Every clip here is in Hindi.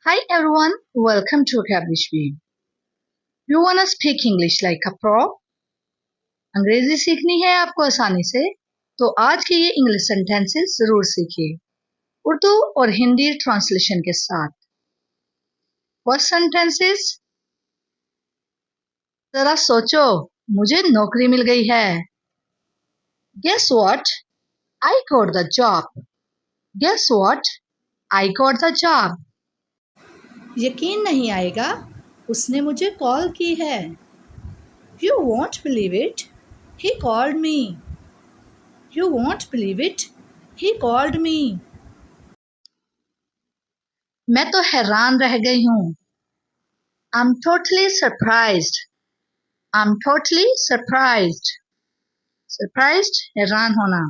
Hi everyone, welcome to Vocabulary Week. You wanna speak English like a pro? अंग्रेजी सीखनी है आपको आसानी से, तो आज के ये इंग्लिश सेंटेंसेस जरूर सीखिए, उर्दू और हिंदी ट्रांसलेशन के साथ। फर्स्ट सेंटेंसेस, जरा सोचो, मुझे नौकरी मिल गई है। Guess what? I got the job. Guess what? I got the job. यकीन नहीं आएगा, उसने मुझे कॉल की है। You won't believe it. He called me. You won't believe it. He called me. मैं तो हैरान रह गई हूँ। I'm totally surprised. I'm totally surprised. Surprised, हैरान होना।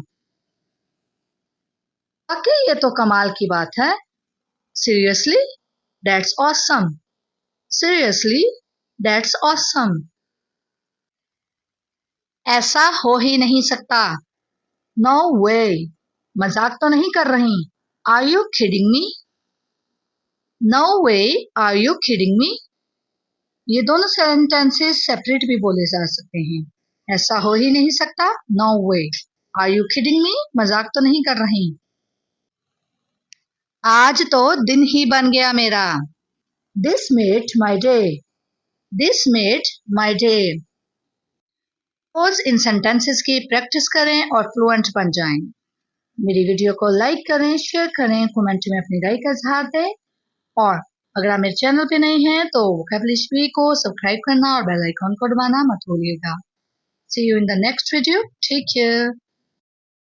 वाकई ये तो कमाल की बात है। Seriously, that's awesome. Seriously, that's awesome. ऐसा हो ही नहीं सकता। No way. मजाक तो नहीं कर रही। Are you kidding me? No way. Are you kidding me? ये दोनों सेंटेंसेस सेपरेट भी बोले जा सकते हैं। ऐसा हो ही नहीं सकता, no way. Are you kidding me? मजाक तो नहीं कर रही। आज तो दिन ही बन गया मेरा। This made my day. This made my day. रोज इन सेंटेंसेस की प्रैक्टिस करें और फ्लुएंट बन जाएं। मेरी वीडियो को लाइक करें, शेयर करें, कमेंट में अपनी राय का इजहार दें और अगर आप मेरे चैनल पे नए हैं तो वोकैबुलरी को सब्सक्राइब करना और बेल आइकॉन को दबाना मत भूलिएगा। See you in the next video. Take care.